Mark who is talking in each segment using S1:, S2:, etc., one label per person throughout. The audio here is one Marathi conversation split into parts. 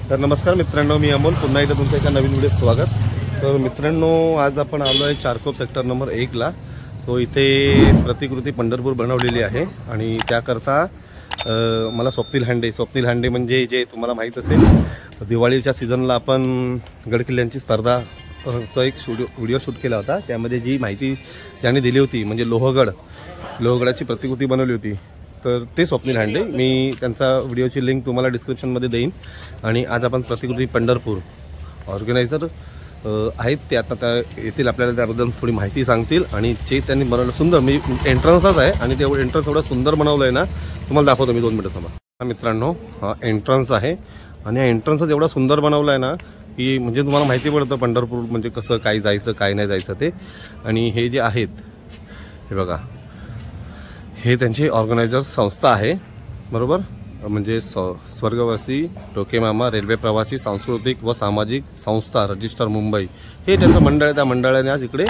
S1: तर नमस्कार मित्रांनो, मी अमोल पुन्हा एकदा तुमचं एका नवीन व्हिडिओत स्वागत। तर मित्रांनो, आज आपण आलो आहे चारकोप सेक्टर नंबर 1 ला। तो इथे प्रतिकृती पंढरपूर बनवलेली आहे आणि त्याकरता मला स्वप्नील हांडे म्हणजे जे तुम्हाला माहीत असेल, दिवाळीच्या सीझनला आपण गडकिल्ल्यांची स्पर्धाचा एक व्हिडिओ शूट केला होता। त्यामध्ये जी माहिती त्यांनी दिली होती म्हणजे लोहगडाची प्रतिकृती बनवली होती, तर ते स्वप्नील हांडे। मी त्यांचा व्हिडिओची लिंक तुम्हाला डिस्क्रिप्शनमध्ये देईन। आणि आज आपण प्रतिकृती पंढरपूर ऑर्गनायझर आहेत ते आता येतील, आपल्याला त्याबद्दल थोडी माहिती सांगतील। आणि जे त्यांनी बनवलं सुंदर, मी एंट्रन्सच आहे आणि ते एंट्रन्स एवढं सुंदर बनवलं आहे ना, तुम्हाला दाखवतो मी 2 मिनिटं थांबा। हा मित्रांनो, हा एंट्रन्स आहे आणि हा एंट्रन्सच एवढा सुंदर बनवला आहे ना की म्हणजे तुम्हाला माहिती पडतं पंढरपूर म्हणजे कसं काय जायचं काय नाही जायचं ते। आणि हे जे आहेत हे बघा, हे त्यांची ऑर्गनायझर संस्था आहे, बरोबर, म्हणजे स्वर्गवासी डोकेमामा रेल्वे प्रवासी सांस्कृतिक व सामाजिक संस्था रजिस्टर मुंबई, हे त्यांचं मंडळ आहे। त्या मंडळाने आज इकडे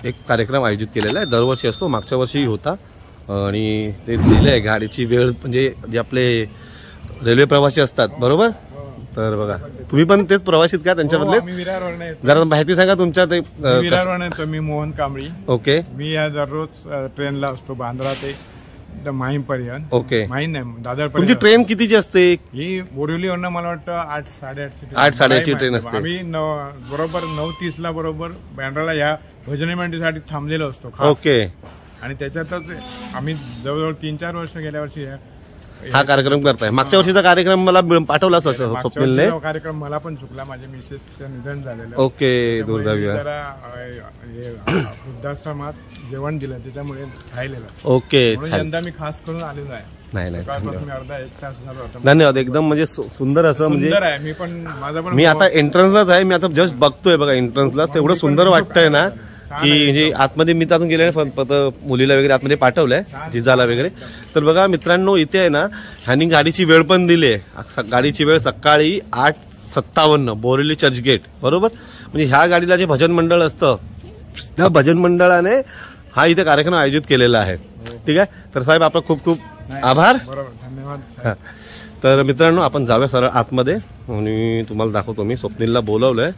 S1: एक कार्यक्रम आयोजित केलेला आहे। दरवर्षी असतो, मागच्या वर्षी होता। आणि ते दिले आहे गाडीची वेळ, म्हणजे जे आपले रेल्वे प्रवासी असतात, बरोबर। तर बघा, तुम्ही पण तेच प्रवासीत का त्यांच्याबद्दल जरा माहिती सांगा तुमच्या ते।
S2: मी मोहन कांबळी।
S1: ओके। मी
S2: या दररोज ट्रेनला असतो बांद्रा ते माहीमपर्यंत।
S1: ओके।
S2: माहीम नाही, दादर।
S1: तुमची ट्रेन कितीची असते? ही
S2: बोरिवलीवरनं मला वाटतं 8 साडेआठची
S1: 8:30ची ट्रेन असते।
S2: आम्ही बरोबर 9:30 ला बरोबर बांद्राला या भजनी मंडळीसाठी थांबलेलो असतो।
S1: ओके।
S2: आणि त्याच्यातच आम्ही जवळजवळ 3-4 वर्ष गेल्या वर्षी
S1: हा कार्यक्रम करताय। मागच्या वर्षीचा कार्यक्रम मला पाठवला स्वप्नीलने।
S2: कार्यक्रम मला पण चुकला, माझ्या मिसेसचं निधन झालेलं।
S1: ओके, दुर्दैवी।
S2: वृद्धाश्रमात जेवण दिलं त्याच्यामुळे राहिलेलं।
S1: ओके,
S2: यंदा मी खास करून आलेलो आहे।
S1: नाही
S2: अर्धा 1 तास झाला होता।
S1: धन्यवाद। एकदम म्हणजे सुंदर असं, म्हणजे
S2: मी पण माझा पण
S1: मी आता एंट्रन्सलाच आहे, मी आता जस्ट बघतोय बघा एंट्रन्सला, तेवढं सुंदर वाटतंय ना की म्हणजे आतमध्ये मी त्यातून गेले मुलीला वगैरे आतमध्ये पाठवलंय, जिजाला वगैरे। तर बघा मित्रांनो, इथे आहे ना ह्यांनी गाडीची वेळ पण दिली आहे। गाडीची वेळ सकाळी 8:57 बोरिवली चर्चगेट, बरोबर। म्हणजे ह्या गाडीला जे भजन मंडळ असतं, त्या भजन मंडळाने हा इथे कार्यक्रम आयोजित केलेला आहे। ठीक आहे, तर साहेब आपला खूप खूप आभार।
S2: धन्यवाद।
S1: तर मित्रांनो, आपण जाऊया सरळ आतमध्ये आणि तुम्हाला दाखवतो। मी स्वप्नीलला बोलवलंय।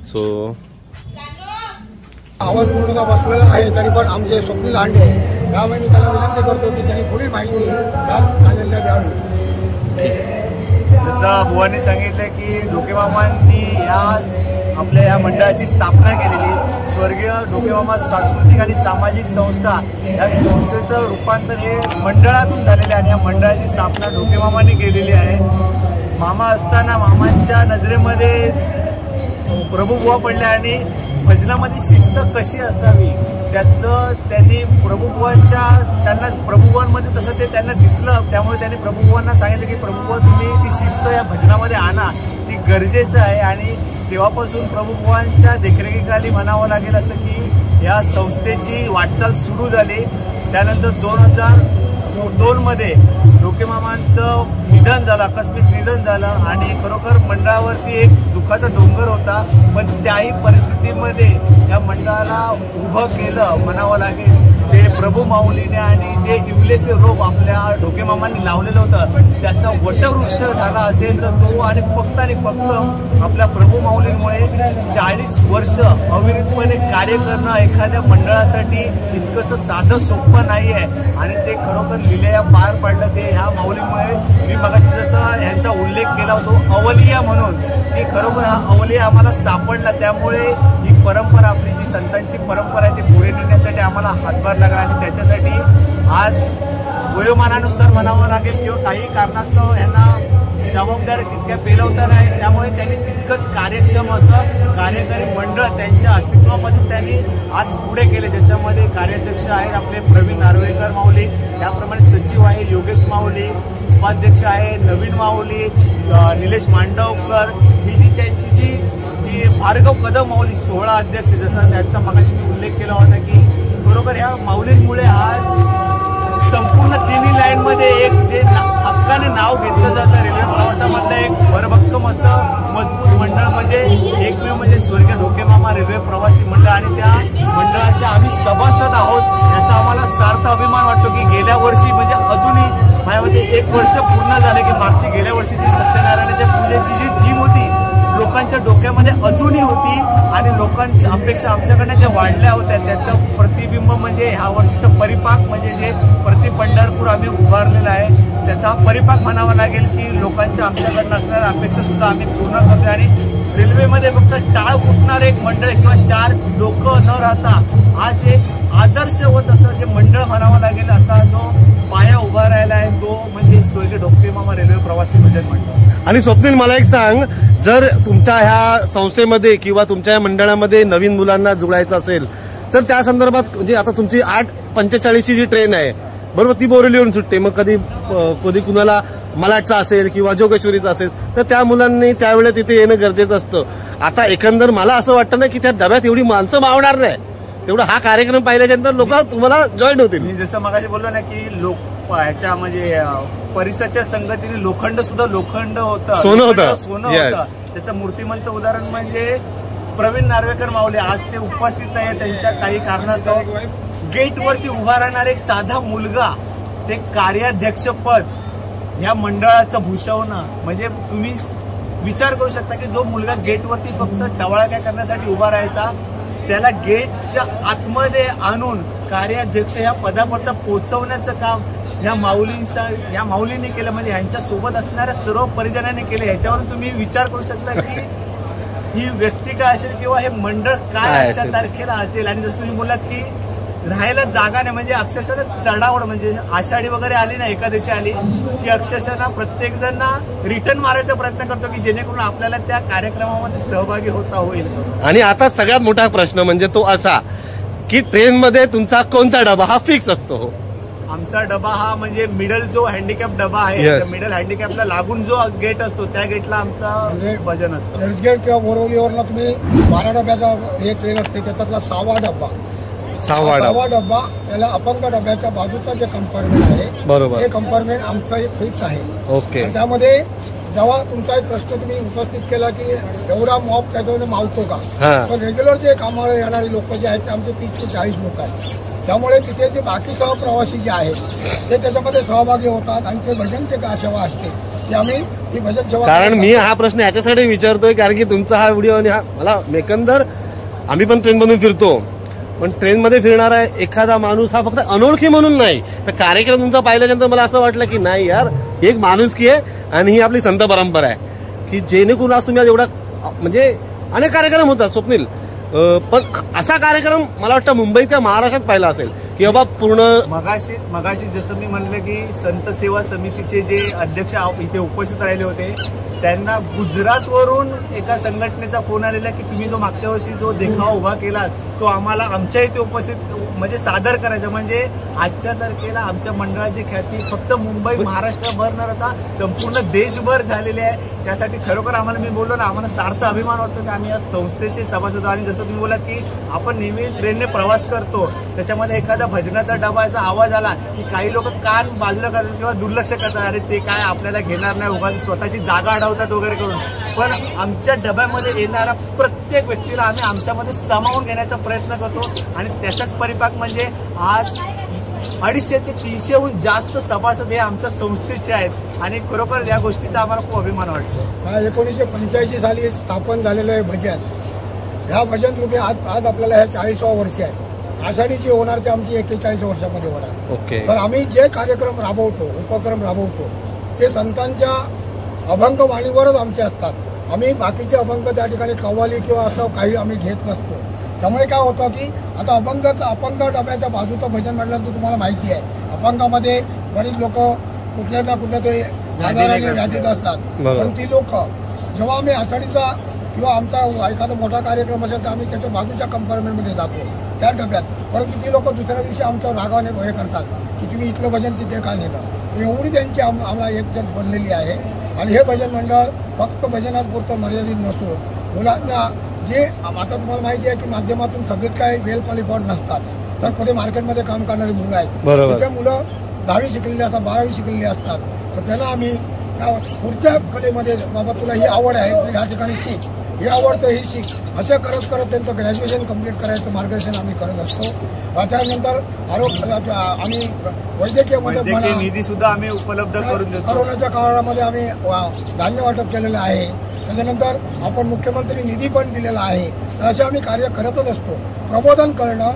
S1: सो
S3: आवाज पूर्ण बसलेला आहे, तरी पण आमचे स्वप्नील हांडे यामुळे मी त्याला विनंती करतो की त्यांनी पुढील माहिती चॅनेलला द्यावी।
S4: जसं बुवांनी सांगितलं की डोकेमामांनी आपल्या या मंडळाची स्थापना केलेली, स्वर्गीय डोकेमामा सांस्कृतिक आणि सामाजिक संस्था, या संस्थेचं रूपांतर हे मंडळातून झालेलं आहे आणि या मंडळाची स्थापना डोकेमामांनी केलेली आहे। मामा असताना मामांच्या नजरेमध्ये प्रभुबुवा पडल्या आणि भजनामध्ये शिस्त कशी असावी त्याचं त्यांनी त्यांना प्रभुबुवांमध्ये तसं ते त्यांना दिसलं। त्यामुळे त्यांनी प्रभुबुवांना सांगितलं की प्रभुबुवा, तुम्ही ती शिस्त या भजनामध्ये आणा, ती गरजेचं आहे। आणि तेव्हापासून प्रभुबुवांच्या देखरेखीखाली म्हणावं लागेल असं की या संस्थेची वाटचाल सुरू झाली। त्यानंतर 2002 मध्ये डोकेमामांचं निधन झालं, आकस्मिक निधन झालं आणि खरोखर मंडळावरती एक दुःखाचा डोंगर होता। पण त्याही परिस्थितीमध्ये या मंडळाला उभं केलं म्हणावं लागेल ते प्रभू माऊलीने। आणि जे इवलेचे रोप आपल्या डोकेमामांनी लावलेलं होतं त्याचा वटवृक्ष झाला असेल तर तो, आणि फक्त आपल्या प्रभू माऊलींमुळे 40 वर्ष अविरतपणे कार्य करणं एखाद्या मंडळासाठी इतकंसं साधं सोपं नाही आहे। आणि ते खरोखर लिलया पार पडलं ते ह्या माऊलींमुळे। मी मगाशी जसं यांचा उल्लेख केला होतो अवलिया म्हणून, की खरोखर हा अवलिया आम्हाला सापडला। त्यामुळे ही परंपरा, आपली जी संतांची परंपरा आहे ती पुढे नेण्यासाठी आम्हाला हातभार लागला। आणि त्याच्यासाठी आज वयोमानानुसार म्हणावं लागेल किंवा काही कारणास्तव यांना जबाबदारी तितक्या पेलवता नाही, त्यामुळे त्यांनी तितकंच कार्यक्षम असं कार्यकारी मंडळ त्यांच्या अस्तित्वामध्येच त्यांनी आज पुढे केले, ज्याच्यामध्ये कार्याध्यक्ष आहेत आपले प्रवीण नार्वेकर माऊली, त्याप्रमाणे सचिव आहे योगेश माऊली, उपाध्यक्ष आहे नवीन माऊली, निलेश मांडवकर, ही जी त्यांची जी भार्गव कदम माऊली 16 अध्यक्ष, जसं त्यांचा मगाशी मी उल्लेख केला होता की बरोबर ह्या माऊलींमुळे आज संपूर्ण तिन्ही लाईनमध्ये एक जे हक्काने नाव घेतलं जातं रेल्वे प्रवासामधलं एक भरभक्कम असं मजबूत मंडळ म्हणजे एकमेव म्हणजे स्वर्गीय डोकेमामा रेल्वे प्रवासी मंडळ। आणि त्या मंडळाच्या आम्ही सभासद आहोत, याचा आम्हाला सार्थ अभिमान वाटतो की गेल्या वर्षी म्हणजे अजूनही माझ्यामध्ये 1 वर्ष पूर्ण झाले की मागची गेल्या वर्षीची सत्यनारायणाच्या पूजेची लोकांच्या डोक्यामध्ये अजूनही होती आणि लोकांच्या अपेक्षा आमच्याकडनं ज्या वाढल्या होत्या त्याचं प्रतिबिंब म्हणजे ह्या वर्षीचं परिपाक म्हणजे जे प्रति पंढरपूर आम्ही उभारलेलं आहे त्याचा परिपाक म्हणावा लागेल की लोकांच्या आमच्याकडनं असणाऱ्या अपेक्षा सुद्धा आम्ही पूर्ण करतोय आणि रेल्वेमध्ये फक्त टाळ फुटणार एक मंडळ किंवा 4 लोक न राहता आज एक आदर्शवत असं जे मंडळ म्हणावं लागेल असा जो पाया उभा राहिला आहे तो म्हणजे स्वर्गीय ढोकटे मामा रेल्वे प्रवासी भजन मंडळ.
S1: आणि स्वप्नील मला एक सांग, जर तुमच्या ह्या संस्थेमध्ये किंवा तुमच्या या मंडळामध्ये नवीन मुलांना जुळायचं असेल तर त्या संदर्भात म्हणजे आता तुमची 8:45 ची जी ट्रेन आहे बरोबर ती बोरिवलीहून सुटते, मग कधी कुणाला मलाटचा असेल किंवा जोगेश्वरीचा असेल तर त्या मुलांनी त्यावेळेला तिथे येणं गरजेचं असतं. आता एकंदर मला असं वाटतं ना की त्या डब्यात एवढी माणसं मावणार नाही, तेवढा हा कार्यक्रम पाहिल्यानंतर लोक तुम्हाला जॉईन होतील.
S4: मी जसं मगाशी बोललो ना की ह्याच्या म्हणजे परिसरच्या संगतीने लोखंड सुद्धा लोखंड होतं,
S1: सोनं होतं.
S4: त्याचं मूर्तिमंत उदाहरण म्हणजे प्रवीण नार्वेकर माऊली. आज ते उपस्थित नाही, त्यांच्या काही कारणास्तव गेटवरती उभा राहणार एक साधा मुलगा ते कार्याध्यक्षपद ह्या मंडळाचं भूषवणं म्हणजे तुम्ही विचार करू शकता की जो मुलगा गेटवरती फक्त टवाळक्या करण्यासाठी उभा राहायचा त्याला गेटच्या आतमध्ये आणून कार्याध्यक्ष या पदापर्यंत पोहोचवण्याचं काम या माऊलींनी केलं. म्हणजे यांच्या सोबत असणाऱ्या सर्व परिजनांनी केलं. ह्याच्यावरून तुम्ही विचार करू शकता की ही व्यक्ती काय असेल किंवा हे मंडळ काय आजच्या तारखेला असेल. आणि जसं तुम्ही बोललात की राहायला जागा नाही म्हणजे अक्षरशः चढावड म्हणजे आषाढी वगैरे आली ना एकादशी आली की अक्षरशः प्रत्येक जण रिटर्न मारायचा प्रयत्न करतो की जेणेकरून आपल्याला त्या कार्यक्रमामध्ये सहभागी होता होईल.
S1: आणि आता सगळ्यात मोठा प्रश्न म्हणजे तो असा की ट्रेनमध्ये तुमचा कोणता डबा हा फिक्स असतो?
S4: आमचा डबा हा म्हणजे मिडल जो हँडिकॅप डबा आहे मिडल हँडिकॅपला लागून जो गेट असतो त्या गेटला आमचा भजन असतं.
S3: चर्चगेट किंवा बोरिवलीवरला तुम्ही 12 डब्याचा हे ट्रेन असते त्याच्यातला 6वा डब्बा त्याला अपंग डब्याच्या बाजूचा जे कंपार्टमेंट आहे बरोबर हे कंपार्टमेंट आमचं एक फिक्स आहे.
S1: ओके.
S3: त्यामध्ये जेव्हा तुमचा एक प्रश्न तुम्ही उपस्थित केला की एवढा मॉब त्याच्यामध्ये मावतो का, पण रेग्युलर जे कामाला येणारी लोक जे आहेत ते आमचे 30 ते 40 लोक आहेत. त्यामुळे तिथे जे बाकी सहप्रवासी जे आहेत ते त्याच्यामध्ये सहभागी होतात आणि ते भजनची का सेवा असते की आम्ही ही भजन सेवा.
S1: कारण मी हा प्रश्न याच्यासाठी विचारतोय कारण की तुमचा हा व्हिडिओ आणि मला एकंदर आम्ही पण ट्रेनमधून फिरतो पण ट्रेनमध्ये फिरणारा एखादा माणूस हा फक्त अनोळखी म्हणून नाही तर कार्यक्रम तुमचा पाहिल्यानंतर मला असं वाटलं की नाही यार ही एक माणुसकी आहे आणि ही आपली संत परंपरा आहे की जेणेकरून आज तुम्ही आज एवढा म्हणजे अनेक कार्यक्रम होतात स्वप्नील पण असा कार्यक्रम मला वाटतं मुंबईत किंवा महाराष्ट्रात पाहिला असेल की बाबा पूर्ण
S4: मगाशी जसं मी म्हणलं की संत सेवा समितीचे जे अध्यक्ष इथे उपस्थित राहिले होते त्यांना गुजरातवरून एका संघटनेचा फोन आलेला की तुम्ही जो मागच्या वर्षी जो देखावा उभा केला तो आम्हाला आमच्या इथे उपस्थित म्हणजे सादर करायचं. म्हणजे आजच्या तारखेला आमच्या मंडळाची ख्याती फक्त मुंबई महाराष्ट्रभर न राहता संपूर्ण देशभर झालेली आहे. त्यासाठी खरोखर आम्हाला मी बोललो ना आम्हाला सार्थ अभिमान वाटतो की आम्ही या संस्थेचे सभासद. आणि जसं तुम्ही बोलात की आपण नेहमी ट्रेनने प्रवास करतो त्याच्यामध्ये एखादा भजनाचा डबाचा आवाज आला की काही लोक कान बाजूला करतात किंवा दुर्लक्ष करतात, अरे ते काय आपल्याला घेणार नाही उगाच स्वतःची जागा अडवतात वगैरे करून. पण आमच्या डब्यामध्ये येणारा प्रत्येक व्यक्तीला आम्ही आमच्यामध्ये सामावून घेण्याचा प्रयत्न करतो आणि त्याचाच परिपाक म्हणजे आज 250 ते 300हून जास्त सभासद हे आमच्या संस्थेचे आहेत आणि खरोखर या गोष्टीचा आम्हाला खूप अभिमान वाटतो.
S3: 1985 साली स्थापन झालेलं आहे भजन. ह्या भजन रूपी आज आपल्याला ह्या 40व्या वर्षी आहे. आषाढीची होणार ते आमची 41 वर्षामध्ये होणार.
S1: ओके.
S3: तर आम्ही जे कार्यक्रम राबवतो उपक्रम राबवतो ते संतांच्या अभंगवाणीवरच आमचे असतात. आम्ही बाकीचे अभंग त्या ठिकाणी कव्वाली किंवा असं काही आम्ही घेत नसतो. त्यामुळे काय होतं की आता अपंग डब्याच्या बाजूचं भजन म्हटलं तर तुम्हाला माहिती आहे अपंगामध्ये बरीच लोक कुठल्या ना कुठल्या ते आजाराने व्याधीत असतात. पण ती लोक जेव्हा आम्ही आषाढीचा किंवा आमचा एखादा मोठा कार्यक्रम असेल तर आम्ही त्याच्या बाजूच्या कंपार्टमेंटमध्ये जातो त्या डब्यात. परंतु ती लोक दुसऱ्या दिवशी आमच्या रागाने हे करतात की तुम्ही इथलं भजन तिथे का नेलं. एवढी त्यांची आम्हाला एकजण बनलेली आहे. आणि हे भजन मंडळ फक्त भजनापुरतं मर्यादित नसून मुलांना जे आता तुम्हाला माहिती आहे की माध्यमातून सगळीच काही वेल क्वालिफाईड नसतात तर पुढे मार्केटमध्ये काम करणारी मुलं आहेत. ते मुलं 10वी शिकलेली असतात 12वी शिकलेली असतात तर त्यांना आम्ही पुढच्या कलेमध्ये बाबा तुला ही आवड आहे तर ह्या ठिकाणी शिक, ही आवड तर ही शिक, असं करत करत त्यांचं ग्रॅज्युएशन कंप्लीट करायचं मार्गदर्शन आम्ही करत असतो. त्यानंतर आरोग्य आम्ही वैद्यकीय मदत
S4: वैद्यकीय निधी सुद्धा आम्ही उपलब्ध करून देतो.
S3: कोरोनाच्या काळामध्ये आम्ही धान्य वाटप केलेलं आहे. त्याच्यानंतर आपण मुख्यमंत्री निधी पण दिलेला आहे. तर असे आम्ही कार्य करतच असतो. प्रबोधन करणं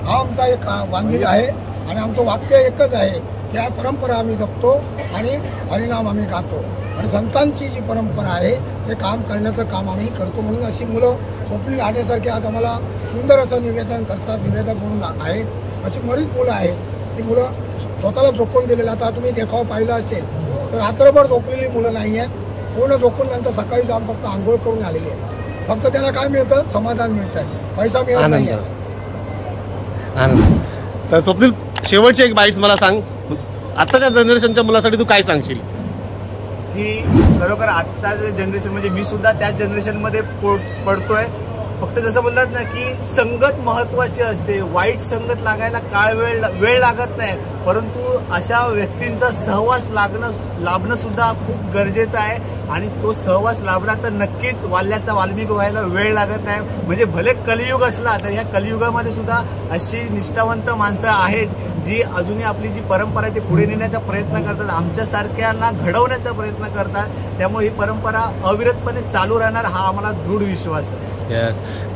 S3: हा आमचा एक बांधील आहे आणि आमचं वाक्य एकच आहे की या परंपरा आम्ही जपतो आणि हरिनाम आम्ही गातो आणि संतांची जी परंपरा आहे ते काम करण्याचं काम आम्ही करतो. म्हणून अशी मुलं स्वप्नील आण्यासारखे आज आम्हाला सुंदर असं निवेदन करतात, निवेदक म्हणून आहेत. अशी बरीच मुलं आहेत. ती मुलं स्वतःला झोपून दिलेलं. आता तुम्ही देखाव पाहिला असेल तर रात्रभर झोपलेली मुलं नाही आहेत. पूर्ण झोपून नंतर सकाळी जाऊन फक्त आंघोळ करून आलेली आहे. फक्त त्यांना काय मिळतं? समाधान मिळतं, पैसा मिळत नाही.
S1: तर स्वप्नील, शेवटची एक बाईट्स मला सांग, आताच्या जनरेशनच्या मुलासाठी तू काय सांगशील?
S4: की खरोखर आजचं जनरेशन म्हणजे मी सुद्धा त्याच जनरेशनमध्ये पडतोय. फक्त जसं बोललात ना की संगत महत्वाची असते. वाईट संगत लागायला वेळ लागत नाही, परंतु अशा व्यक्तींचा सहवास लाभणं सुद्धा खूप गरजेचं आहे. आणि तो सहवास लाभला तर नक्कीच वाल्याचा वाल्मिक व्हायला वेळ लागत नाही. म्हणजे भले कलियुग असला तर ह्या कलियुगामध्ये सुद्धा अशी निष्ठावंत माणसं आहेत जी अजूनही आपली जी परंपरा आहे ती पुढे नेण्याचा प्रयत्न करतात, आमच्यासारख्यांना घडवण्याचा प्रयत्न करतात. त्यामुळे ही परंपरा अविरतपणे चालू राहणार हा आम्हाला दृढ विश्वास आहे.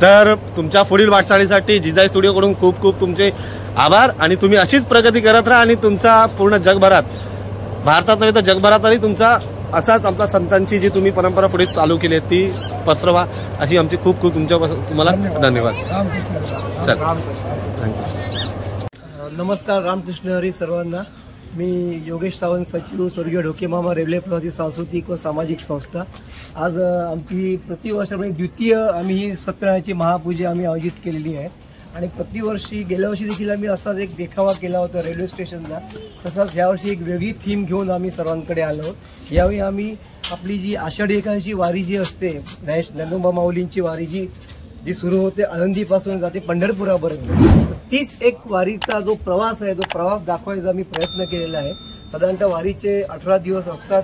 S1: तर तुमच्या पुढील वाटचालीसाठी जिजाई स्टुडिओकडून खूप खूप तुमचे आभार आणि तुम्ही अशीच प्रगती करत राहा आणि तुमचा पूर्ण जगभरात, भारतात नव्हे तर जगभरातही तुमचा असाच आमच्या संतांची जी तुम्ही परंपरा पुढे चालू केली आहे ती पसरवा, अशी आमची खूप खूप तुम्हाला धन्यवाद. चल,
S5: नमस्कार, रामकृष्ण हरी सर्वांना. मी योगेश सावंत, सचिव, स्वर्गीय ढोकेमामा रेल्वे प्रवासी सांस्कृतिक व सामाजिक संस्था. आज आमची प्रतिवर्षामध्ये द्वितीय आम्ही ही सत्यनारायणाची महापूजा आम्ही आयोजित केलेली आहे आणि प्रतिवर्षी गेल्या वर्षी देखील आम्ही असाच एक देखावा केला होता रेल्वे स्टेशनला. तसाच यावर्षी एक वेगळी थीम घेऊन आम्ही सर्वांकडे आलो. यावेळी आम्ही आपली जी आषाढी एकादशी वारी जी असते, ज्ञानोबा माऊलींची वारी जी सुरू होते आळंदीपासून जाते पंढरपुरापर्यंत, तीच एक वारीचा जो प्रवास आहे तो प्रवास दाखवायचा आम्ही प्रयत्न केलेला आहे. साधारणतः वारीचे 18 दिवस असतात.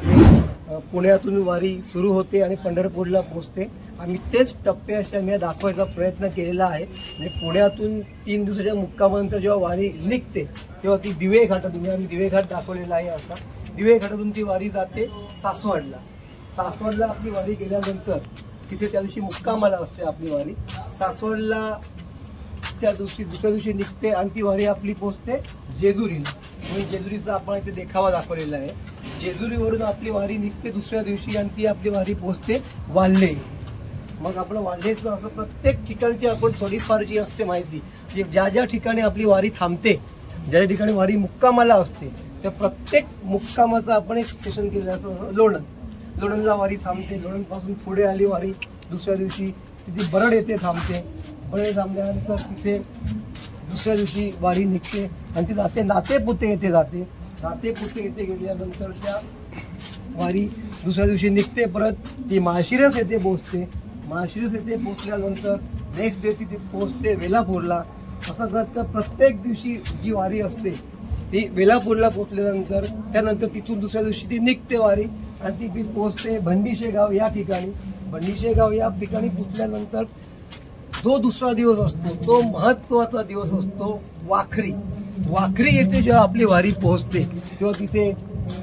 S5: पुण्यातून वारी सुरू होते आणि पंढरपूरला पोहोचते. आम्ही तेच टप्पे असे आम्ही दाखवायचा प्रयत्न केलेला आहे. आणि पुण्यातून 3 दिवसाच्या मुक्कामानंतर जेव्हा वारी निघते तेव्हा ती दिवे घाटातून, आम्ही दिवे घाट दाखवलेला आहे. असा दिवे घाटातून ती वारी जाते सासवडला. सासवडला आपली वारी गेल्यानंतर तिथे त्या दिवशी मुक्कामाला असते आपली वारी. सासवडला त्या दिवशी दुसऱ्या दिवशी निघते आणि ती वारी आपली पोहोचते जेजुरीला. म्हणून जेजुरीचा आपण इथे देखावा दाखवलेला आहे. जेजुरीवरून आपली वारी निघते दुसऱ्या दिवशी आणि ती आपली वारी पोहोचते वाल्हे. मग आपण वाल्हेचं असं प्रत्येक ठिकाणची आपण थोडीफार जी असते माहिती, ज्या ज्या ठिकाणी आपली वारी थांबते, ज्या ठिकाणी वारी मुक्कामाला असते, त्या प्रत्येक मुक्कामाचं आपण एक स्टेशन केलं. असं लोणंदला वारी थांबते. लोणंदपासून पुढे आली वारी दुसऱ्या दिवशी तिथे बरड येथे थांबते. बरड थांबल्यानंतर तिथे दुसऱ्या दिवशी वारी निघते आणि ती जाते नातेपुते येथे जाते. नातेपुते येथे गेल्यानंतर त्या वारी दुसऱ्या दिवशी निघते. परत ती माळशिरस येथे पोहोचते. माळशिरस येथे पोहोचल्यानंतर नेक्स्ट डे ती पोहोचते वेलापूरला. असं करत प्रत्येक दिवशी जी वारी असते ती वेलापूरला पोहोचल्यानंतर त्यानंतर तिथून दुसऱ्या दिवशी ती निघते वारी आणि ती पोहोचते भंडीशेगाव या ठिकाणी. भंडीशेगाव या ठिकाणी पोहोचल्यानंतर जो दुसरा दिवस असतो तो महत्वाचा दिवस असतो वाखरी. वाखरी येथे जेव्हा आपली वारी पोहोचते तेव्हा तिथे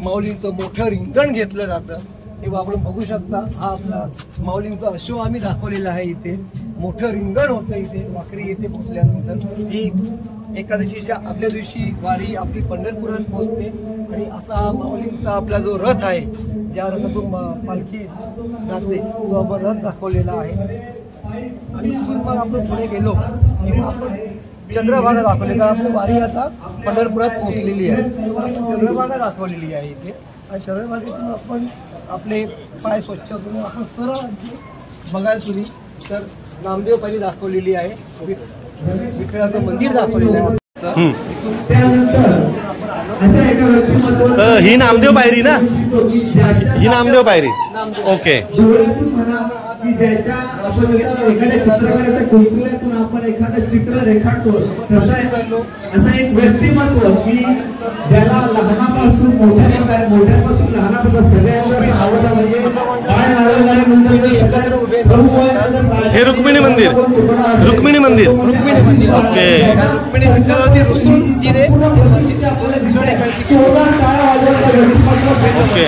S5: माऊलींचं मोठं रिंगण घेतलं जातं. तेव्हा आपण बघू शकता, हा आपला माऊलींचा शो आम्ही दाखवलेला आहे. इथे मोठं रिंगण होतं इथे वाखरी येथे पोहोचल्यानंतर. ही एकादशीच्या आदल्या दिवशी वारी आपली पंढरपुरात पोहोचते आणि असा माऊलींचा आपला जो रथ आहे, ज्या रथातून पालखी जाते तो आपण रथ दाखवलेला आहे. आणि मग आपण पुढे गेलो किंवा आपण चंद्रभागा दाखवली, तर आपली वारी आता पंढरपुरात पोहोचलेली आहे. चंद्रभागा दाखवलेली आहे इथे आणि चंद्रभागेतून आपण आपले पाय स्वच्छ करून आपण सरळ बघायला तुम्ही तर नामदेव पायरी दाखवलेली आहे. विठ्ठलाचं मंदिर दाखवलेलं आहे.
S1: ही नामदेव पायरी ना, ही नामदेव पायरी. ओके.
S6: की ज्याच्या आपण एखाद्या चित्रकाराच्या कौशल्यातून आपण एखादं चित्र रेखाटतो असं एक व्यक्तिमत्व की ज्याला लहानापासून मोठ्यापासून लहानापासून सगळ्यांना आवडतं म्हणजे
S1: हे रुक्मिणी मंदिर ओके ओके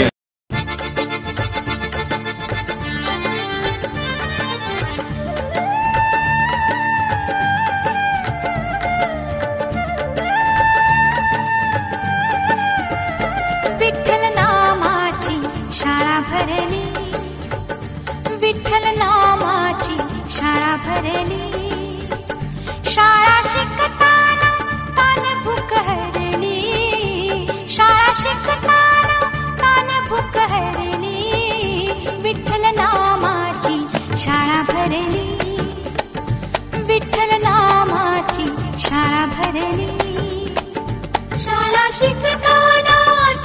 S7: विठ्ठल नामाची शाळा भरली, विठ्ठल नामाची शाळा भरली, शाळा शिकताना तान भूक हरली, शाळा शिकताना तान भूक हरली, विठ्ठल नामाची शाळा भरली, विठ्ठल नामाची शाळा भरली, शाळा शिकताना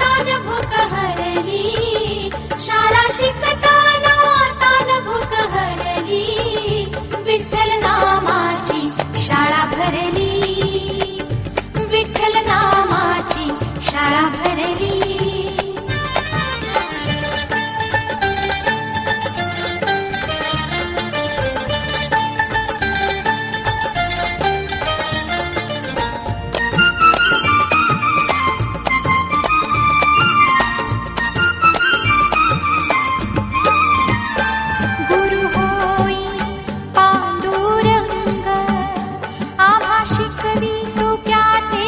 S7: तान भूक हरली, शाळा शिकताना तान भूक हरली, विठ्ठल नामाची शाळा भरली, विठ्ठल नामाची शाळा भरली. गुरु होई पांडुरंग, आम्हा शिकवी तुक्याचे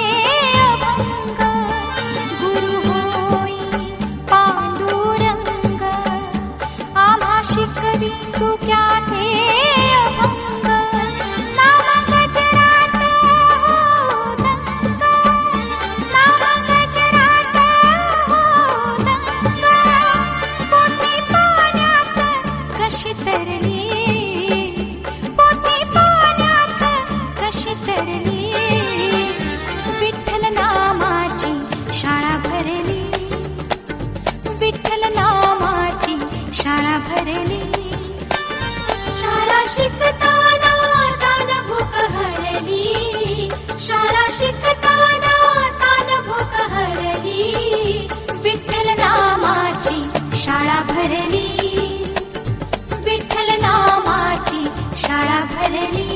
S7: अभंग, गुरु होई पांडुरंग, आम्हा शिकवी तुक्याचे अभंग, नाम गजरात हो दंग, नाम गजरात हो दंग, पोथी पाण्यात कशी तरली, पोथी पाण्यात कशी तरली, विठ्ठल नामाची शाळा भरली, विठ्ठल नामाची शाळा भरली, शाळा शिकताना तान भूक हरली, शाळा शिकताना तान भूक हरली, विठ्ठल नामाची शाळा भरली, विठ्ठल नामाची शाळा भरली.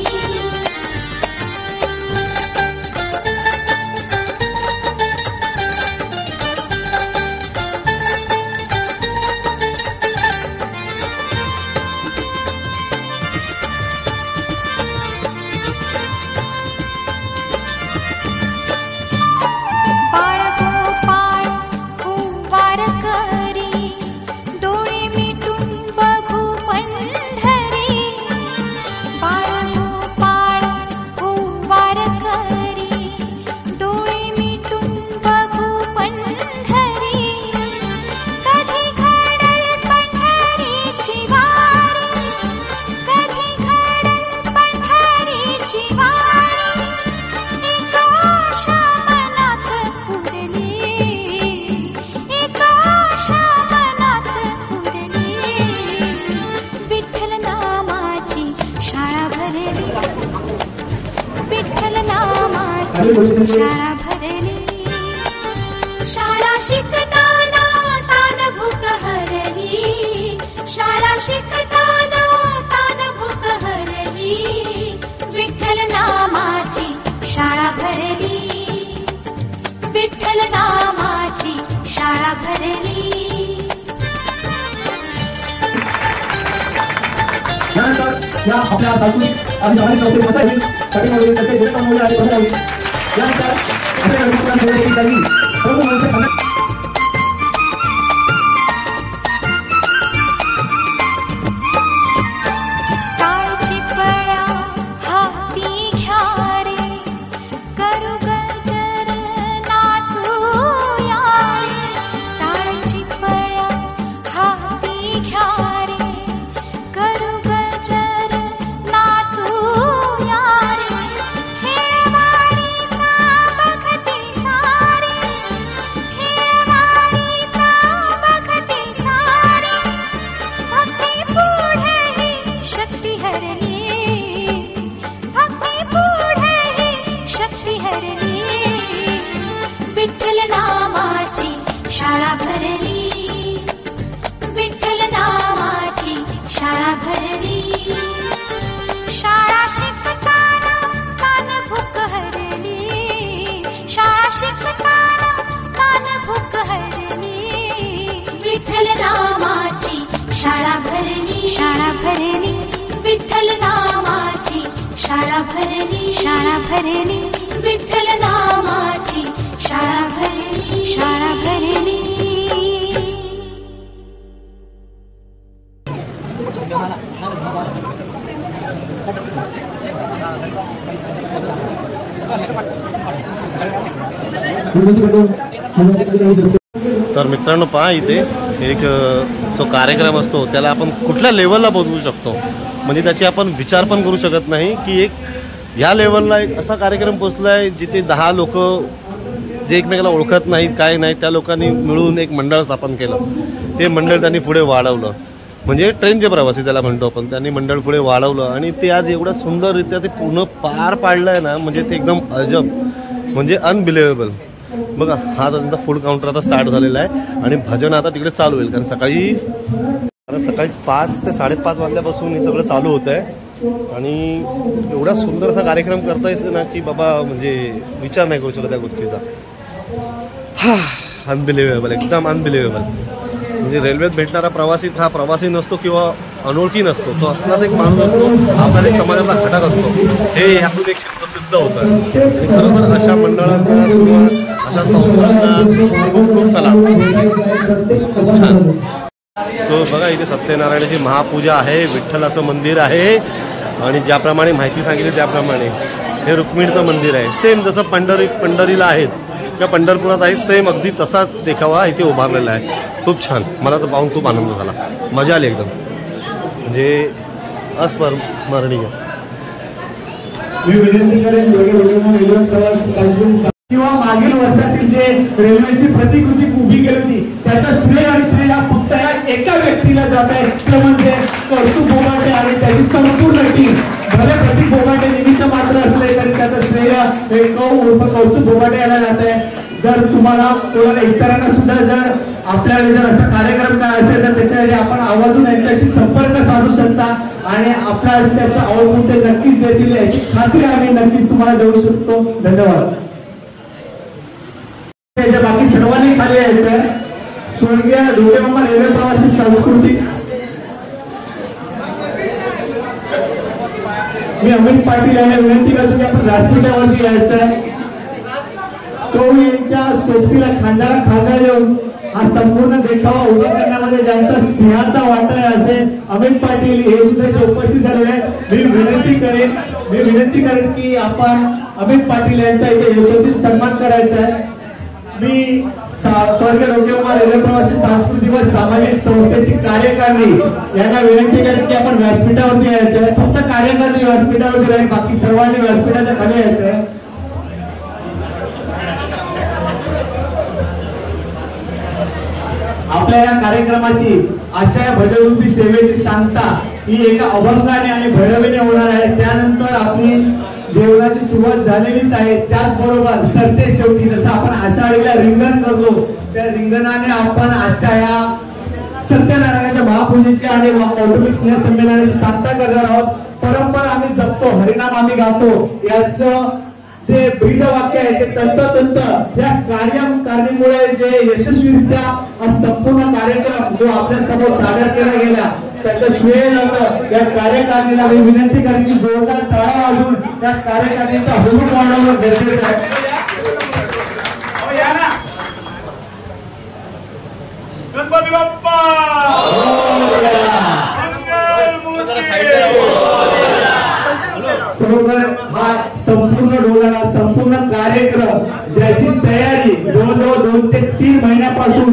S7: बाळगोपाळ कुंभार करी, डोळे मिटून बघू पंढरी, बाळगोपाळ कुंभार करी, डोळे मिटून बघू पंढरी, कधी घडल पंढरीची वारी, कधी घडल पंढरीची वारी, एक आशा मनात उरली, एक आशा मनात उरली, विठ्ठल नामाची शाळा भरली, विठ्ठल नामाची शाळा भरली, शाळा शिकताना तान भूक हरली, शाळा शिकताना तान भूक हरली, विठ्ठल नामाची शाळा भरली, विठ्ठल नामाची शाळा भरली.
S6: त्यानंतर या आपल्या सांस्कृतिक आणि सामाजिक संस्थेत कसा येईल पाठीमागे त्याचे गुण कमवले आणि कसं होईल यानंतर असे कार्यक्रम ठेवले की त्यांनी सर्व माणसं
S7: टाळची पळ्या हाती घ्या रे, करू गजर नाचूया रे, टाळची पळ्या हाती घ्या रे, करू गजर नाचूया रे, खेळवाडीचा बघती सारी, खेळवाडीचा बघती सारी, भक्ती पुढेही भरली शाळा भरली विठ्ठल नामाची शाळा भरली शाळा भरली विठ्ठल नामाची शाळा भरली शाळा भरली.
S1: तर मित्रांनो पहा, इथे एक जो कार्यक्रम असतो त्याला आपण कुठल्या लेवलला पोहोचवू शकतो, म्हणजे त्याची आपण विचार पण करू शकत नाही की एक ह्या लेवलला एक असा कार्यक्रम पोचला आहे जिथे 10 लोक जे एकमेकाला ओळखत नाहीत काय नाही त्या लोकांनी मिळून एक मंडळ स्थापन केलं. ते मंडळ त्यांनी पुढे वाढवलं, म्हणजे ट्रेनचे प्रवासी त्याला म्हणतो आपण, त्यांनी मंडळ पुढे वाढवलं आणि ते आज एवढ्या सुंदररित्या ते पूर्ण पार पाडलं आहे ना, म्हणजे ते एकदम अजब, म्हणजे अनबिलिव्हेबल. बघा, हा त्यांचा फूड काउंटर आता स्टार्ट झालेला आहे आणि भजन आता तिकडे चालू होईल, कारण सकाळी 5 ते 5:30 वाजल्यापासून हे सगळं चालू होतं आहे आणि एवढा सुंदरसा कार्यक्रम करता येतो ना की बाबा, म्हणजे विचार नाही करू शकत त्या गोष्टीचा. अनबिलिव्हेबल, एकदम अनबिलिव्हेबल. म्हणजे रेल्वेत भेटणारा प्रवासी हा प्रवासी नसतो किंवा अनोळखी नसतो, तो आपलाच एक माणूस असतो, आपला एक समाजाचा घटक असतो. हे यातून एक सिद्ध होतं. आणि खरोखर अशा मंडळांना किंवा अशा संस्थांना खूप सलाम. खूप छान. सो बघा, इथे सत्यनारायणाची महापूजा आहे, विठ्ठलाचं मंदिर आहे आणि ज्याप्रमाणे माहिती सांगितली त्याप्रमाणे हे रुक्मिणीचं मंदिर आहे. सेम जसं पंढरीला आहेत किंवा पंढरपुरात आहे, सेम अगदी तसाच देखावा इथे उभारलेला आहे. खूप छान. मला तर पाहून खूप आनंद झाला, मजा आली एकदम, म्हणजे अस्मरणीय.
S6: मी विनंती करेन किंवा मागील वर्षातील जे रेल्वेची प्रतिकृती उभी केली होती त्याचा श्रेय आणि श्रेय हा फक्त या एका व्यक्तीला जात आहे, तो म्हणजे कौस्तुभ बोगाटे आणि त्याची संपूर्ण टीम. भले प्रतीक बोगाटे निमित्त मात्र असले तरी त्याचं श्रेय कौस्तुभ बोगाटे याला जात आहे. जर तुम्हाला कोणाला इतरांना सुद्धा जर आपल्याकडे जर असा कार्यक्रम काय असेल तर त्याच्यासाठी आपण आवर्जून यांच्याशी संपर्क साधू शकता आणि आपल्या त्याचं आउटपुट ते नक्कीच देतील याची खात्री आम्ही नक्कीच तुम्हाला देऊ शकतो. धन्यवाद. बाकी सर्वांनी खाली यायचं. स्वर्गीय ढोकेमामा रेल्वे प्रवासी सांस्कृतिक, मी अमित पाटील यांना विनंती करतो की आपण व्यासपीठावरती यायचं. तो यांच्या सोबतीला खांद्याला खांदा देऊन हा संपूर्ण देखावा उभा करण्यामध्ये ज्यांचा सिंहाचा वाटा आहे असे अमित पाटील हे सुद्धा इथे उपस्थित झालेले आहेत. मी विनंती करेन की आपण अमित पाटील यांचा इथे यथोचित सन्मान करायचा आहे. मी स्वर्गीय ढोकेमामा रेल्वे प्रवासी सांस्कृतिक व सामाजिक संस्थेची कार्यकारिणी यांना विनंती करेन की आपण व्यासपीठावरती यायचं आहे. फक्त कार्यकारिणी व्यासपीठावरती राहील, बाकी सर्वांनी व्यासपीठाच्या खाली यायचं आहे. आपल्या या कार्यक्रमाची आजच्या या भजनरूपी सेवेची सांगता ही एका अभंगाने आणि भैरवीने होणार आहे. त्यानंतर आपली जेवणाची सुरुवात झालेलीच आहे. त्याचबरोबर सरते शेवटी जसं आपण आषाढीला रिंगण करतो त्या रिंगणाने आपण आजच्या या सत्यनारायणाच्या महापूजेची आणि कौटुंबिक स्नेह संमेलनाची सांगता करणार आहोत. परंपरा आम्ही जपतो, हरिनाम आम्ही गातो, याचं जे ब्रीद वाक्य आहे ते तंतोतंत या कार्यकारिणीमुळे जे यशस्वीरित्या हा संपूर्ण कार्यक्रम जो आपल्या समोर सादर केला गेला त्याचं श्रेय जातं या कार्यकारिणीला. मी विनंती करेन की जोरदार टाळ्या वाजवून त्या कार्यकारिणीचा हुरूप वाढवणं गरजेचं आहे.
S2: गणपती बाप्पा
S6: बरोबर. हा संपूर्ण डोलारा संपूर्ण कार्यक्रम ज्याची तयारी जवळजवळ 2 ते 3 महिन्यापासून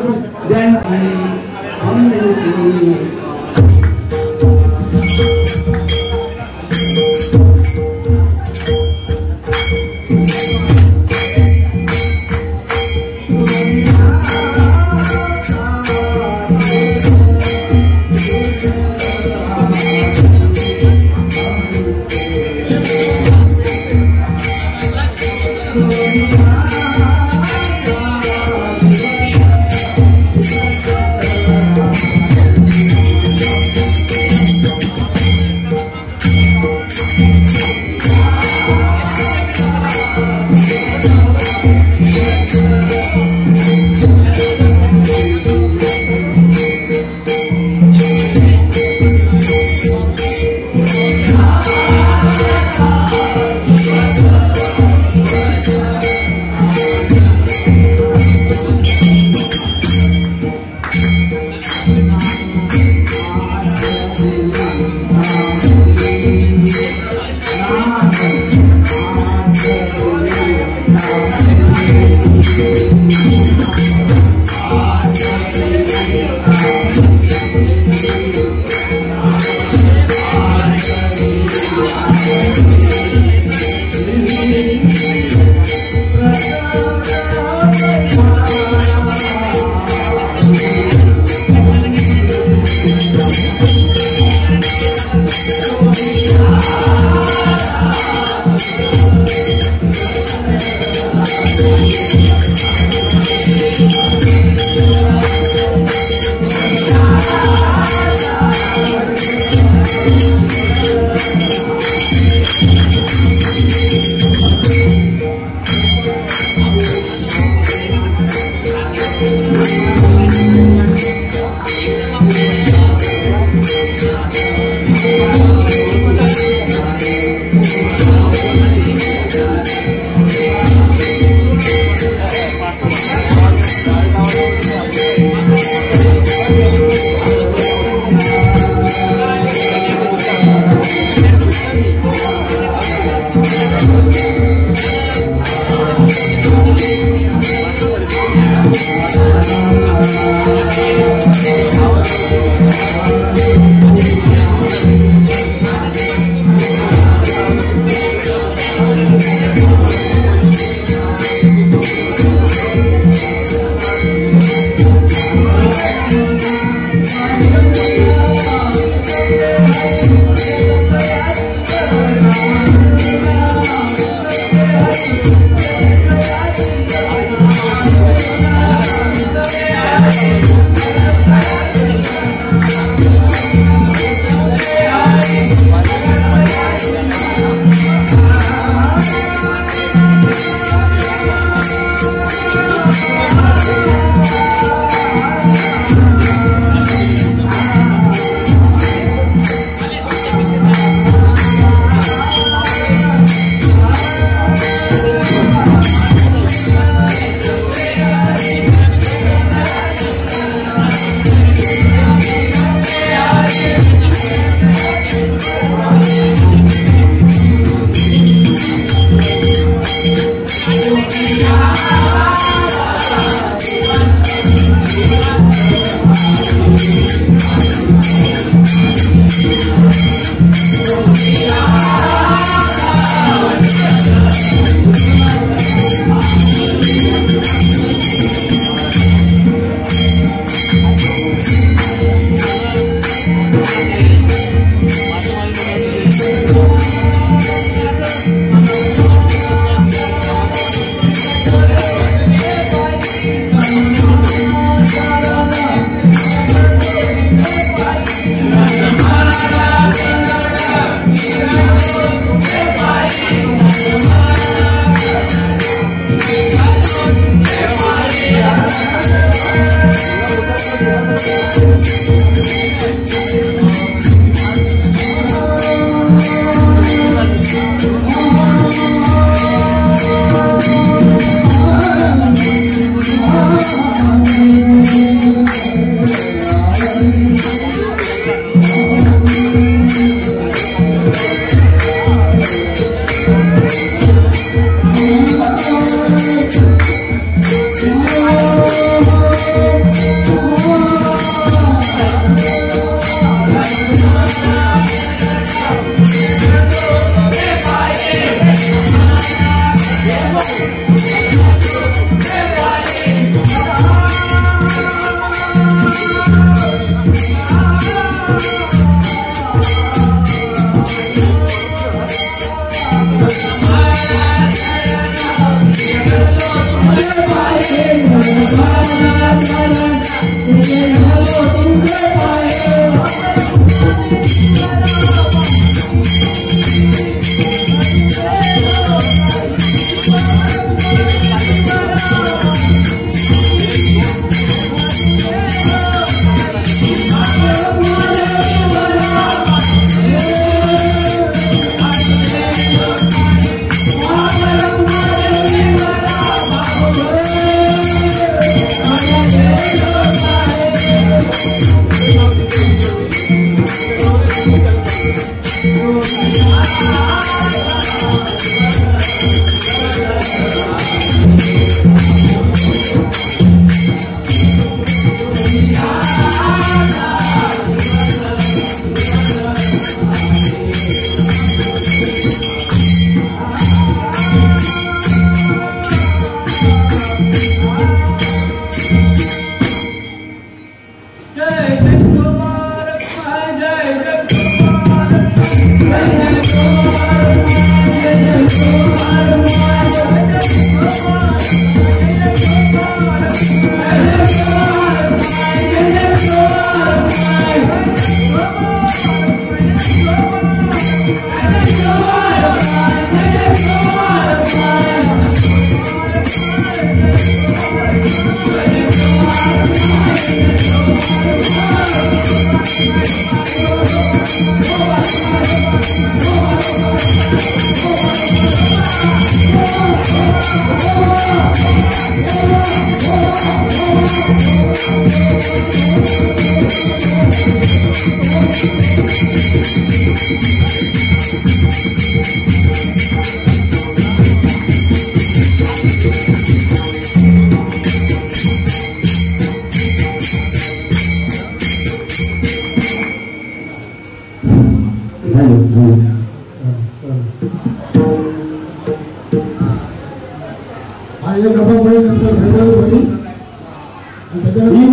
S3: हा एक अभंग नंतर भेदाळ होईल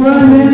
S3: आणि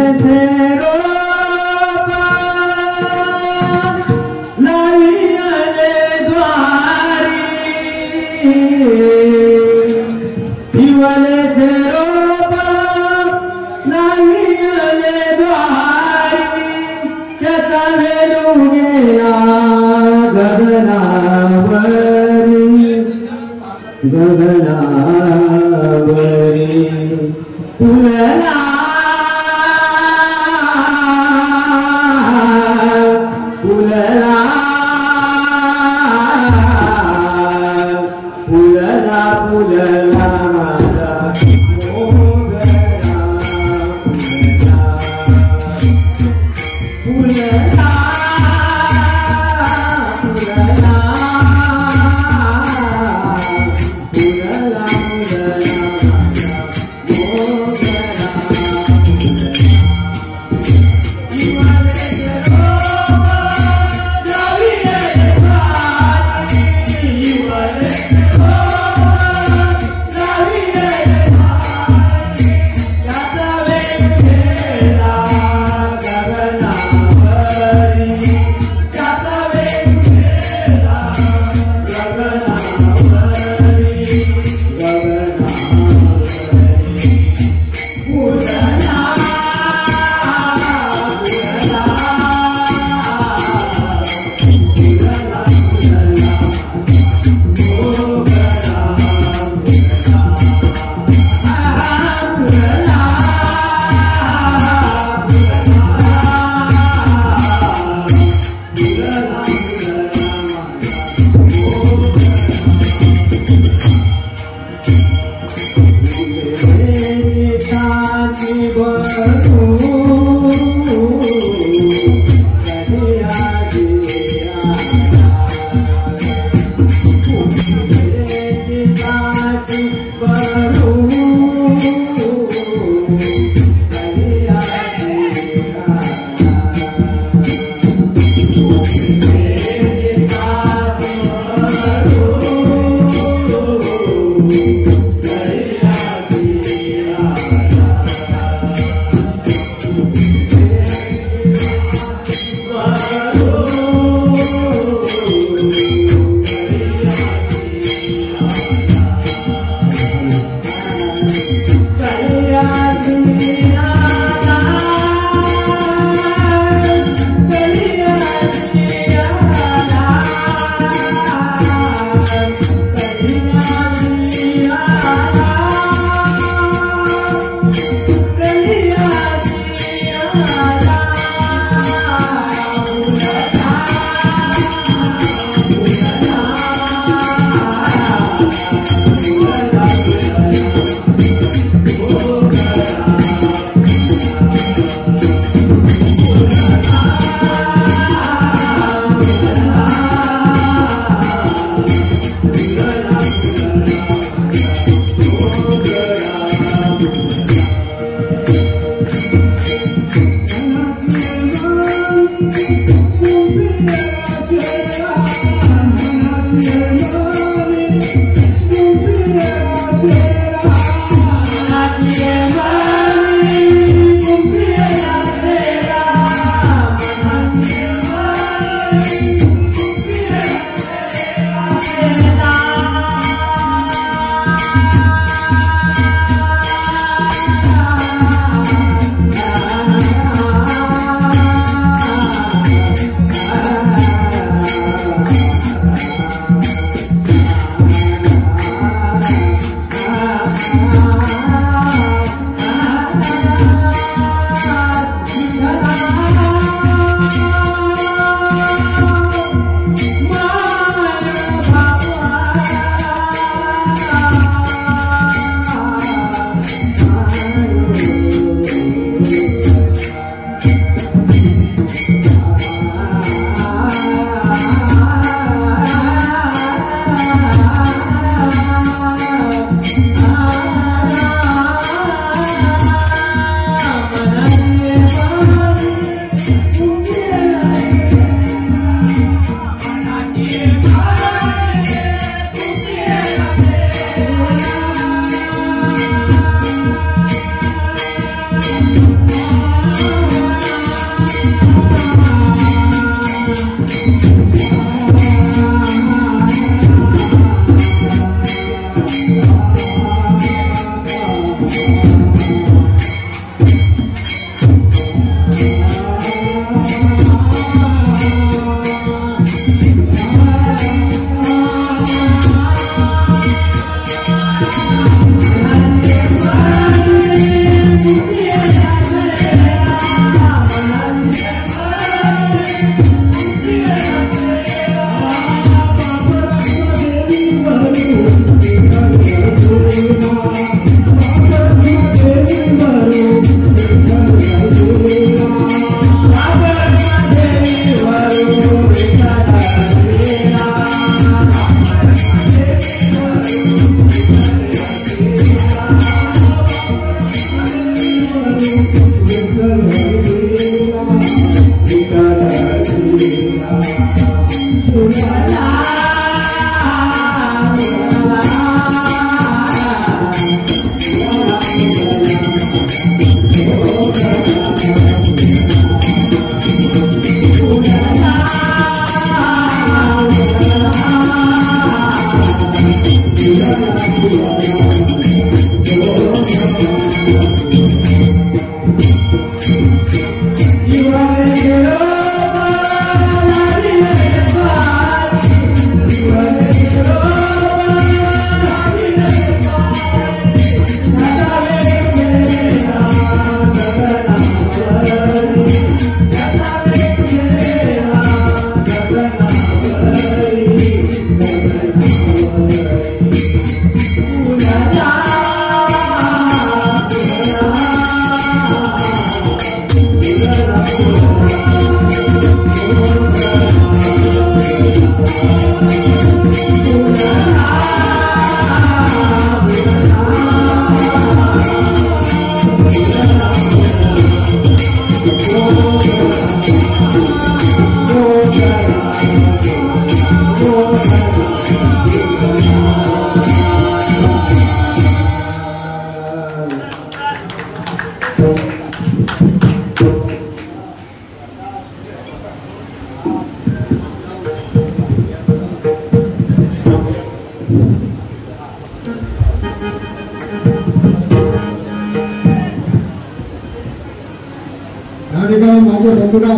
S3: या ठिकाणी माझे बंधुरा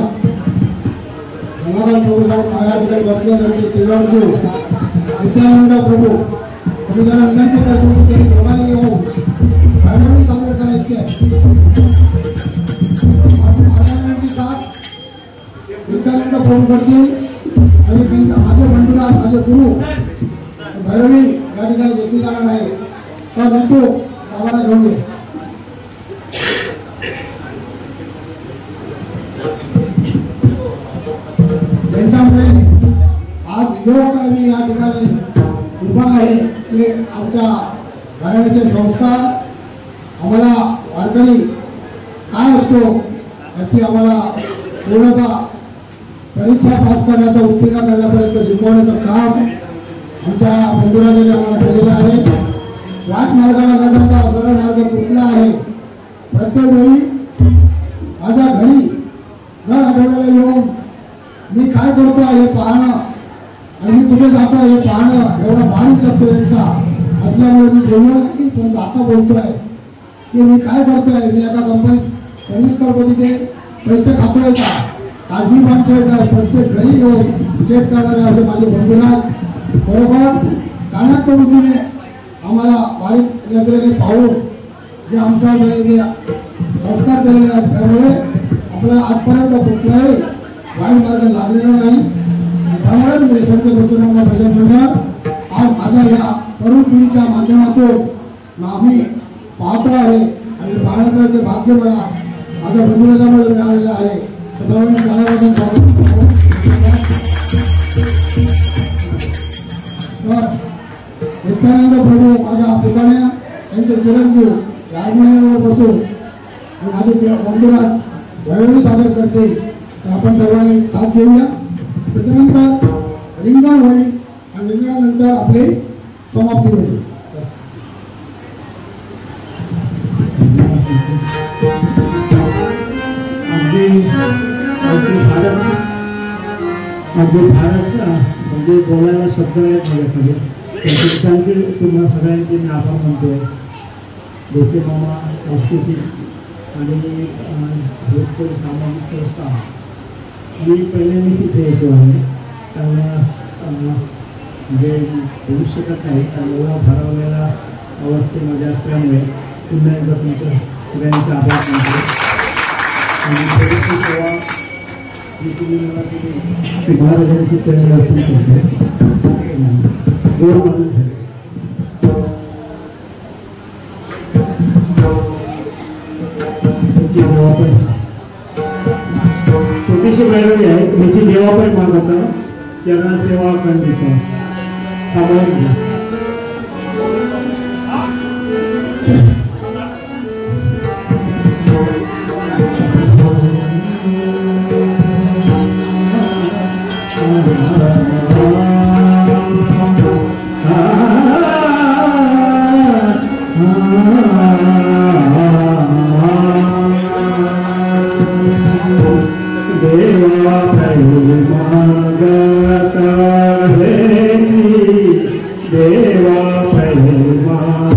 S3: रमाकांत प्रभू साहेब माझ्या ठिकाणी बसले त्यांचे तिघांजू नित्यानंद प्रभू तुम्ही जरा विनंती करतो की त्यांनी दोघांनी येऊन भावनांनी सादर करायचे आहे. भावनांची साथ नित्यानंद फोन करतील आणि त्यांचा माझे बंधुरा माझे गुरु भैरवी या ठिकाणी घेतली जाणार आहे. तर बंधू बाबाला घेऊन ये. त्यांच्यामुळे आज योग आम्ही या ठिकाणी उभा आहे ते आमच्या घराण्याचे संस्कार आम्हाला वारकरी काय असतो याची आम्हाला पूर्णतः परीक्षा पास करण्याचा उत्तीर्ण करण्यापर्यंत शिकवण्याचं काम आमच्या बंधुराजांनी आम्हाला केलेलं आहे. वाट मार्गाला न जाता सरळ मार्ग कुठला आहे. प्रत्येक वेळी माझ्या घरी दर आठवड्याला येऊन मी काय करतो हे पाहणं आणि मी कुठे जातो हे पाहणं एवढा बारीक लक्ष त्यांचा असल्यामुळे मी बोललो नाही पण आता बोलतोय की मी काय करतोय. मी एका कंपनीत सर्व्हिस करतो तिथे पैसे खातोय का काळजी बांधतोय का प्रत्येक घरी येऊन चेक करणारे असे माझे बंधुला बरोबर कानात पद्धतीने आम्हाला बारीक नजरेने पाहून जे आमच्याकडे संस्कार केलेले आहेत त्यामुळे आपल्याला आजपर्यंत कुठलाही वाईट मार्ग लागलेला नाही. त्यामुळेच मी संत गुरुनामा भजन मंडळ आज माझ्या या तरुण पिढीच्या माध्यमातून आम्ही पाहतो आहे आणि पाहण्याचं जे भाग्य मला माझ्या बंधुराजांमध्ये मिळालेलं आहे. त्यामुळे त्याबद्दल नित्यानंद प्रभू माझ्या पुतण्या त्यांचे चिरंजीव राजमंदिरावर बसून माझे बंधुराज भैरवी सादर करते. तर आपण सर्वांनी साथ देऊया. त्याच्यानंतर रिंगण होईल आणि रिंगणानंतर आपली समाप्ती होईल.
S6: म्हणजे बोलायला शब्द येत माझ्याकडे. तुम्हा सगळ्यांचे मी आभार मानतोय. डोके मामा सांस्कृतिक आणि भोजपुरी सामाजिक संस्था मी पहिल्यांदाच इथे येतो आहे. त्यांना म्हणजे होऊ शकत नाही कारण एवढा भरवलेला अवस्थेमध्ये असल्यामुळे पुन्हा एकदा तुमचं सगळ्यांचे आभार मानतो. आणि थोडीशी सेवा जी तुम्ही मला तुम्ही महाराजांची तयारी असून करतो गोड मानून झाले. छोटीशी बैरवी आहे त्याची देवापाई मागवता त्यांना सेवा आपण देतो. सामायिक मागता है देवा मागता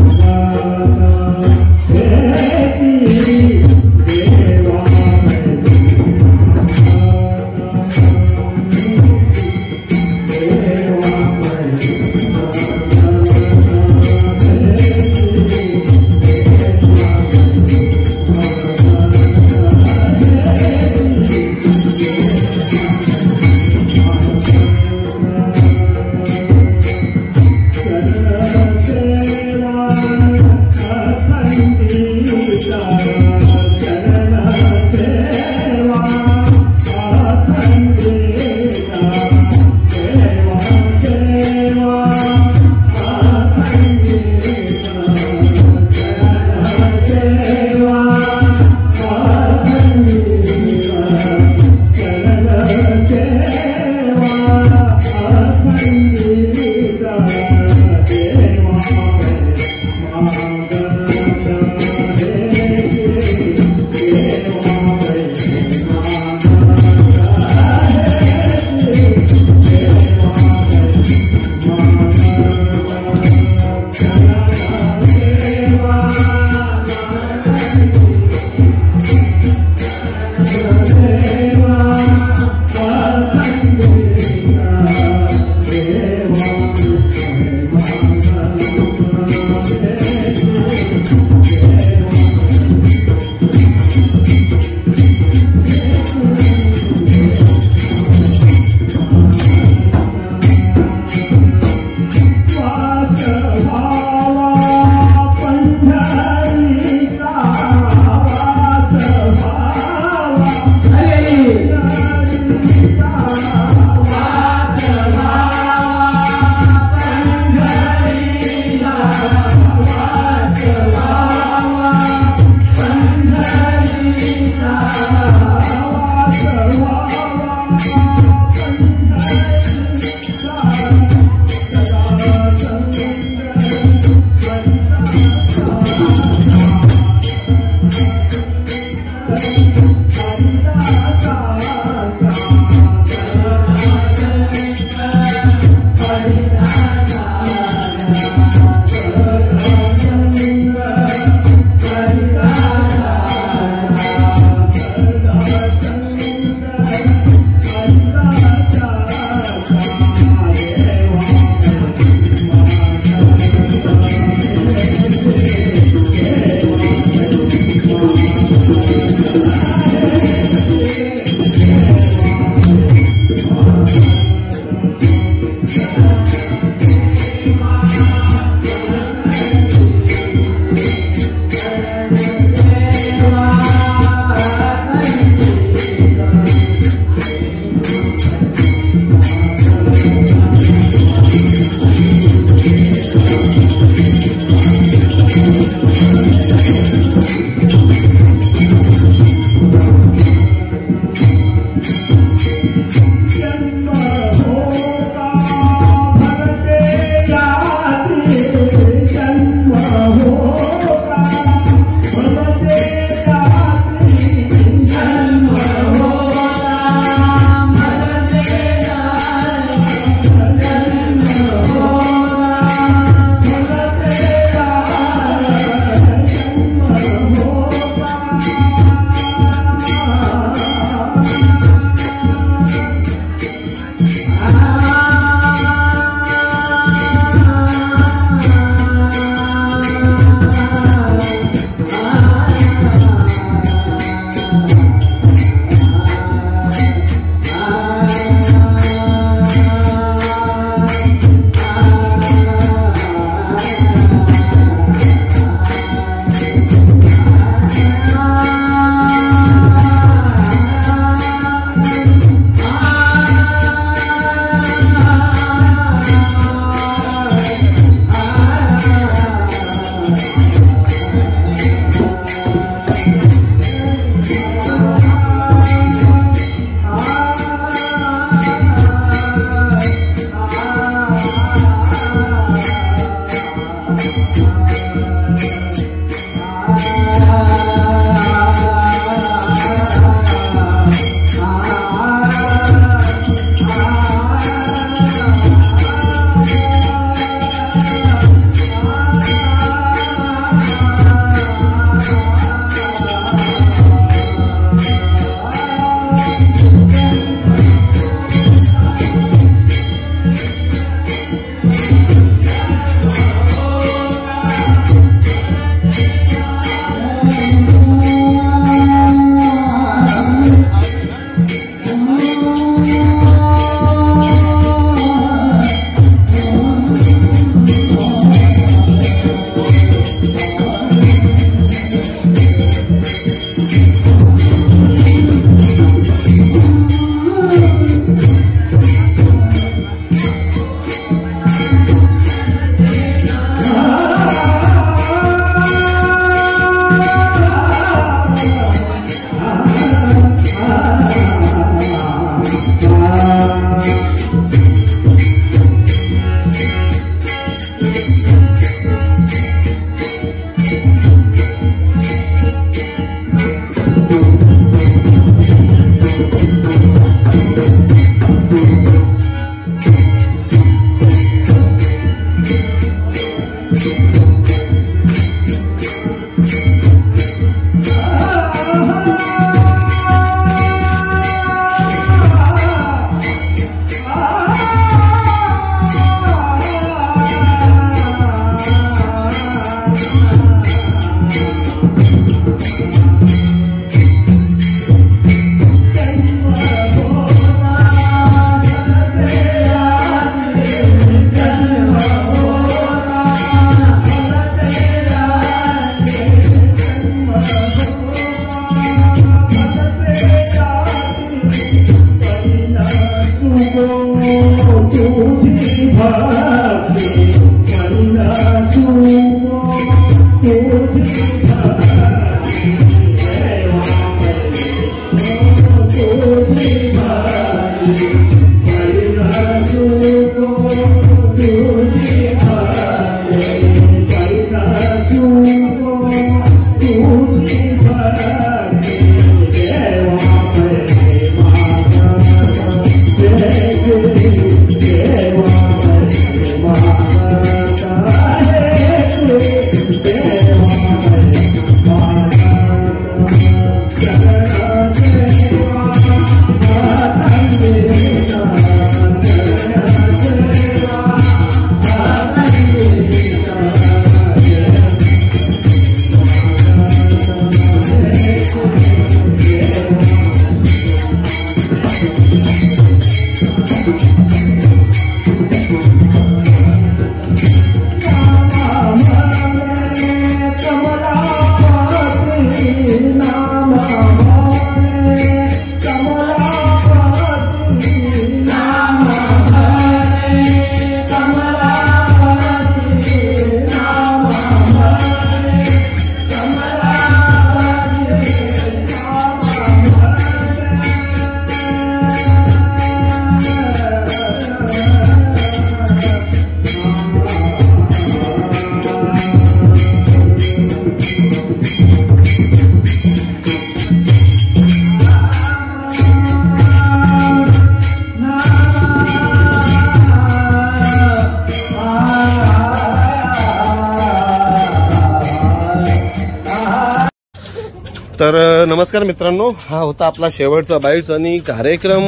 S1: तर नमस्कार मित्रांनो, हा होता आपला शेवटचा बाईट्स. आणि कार्यक्रम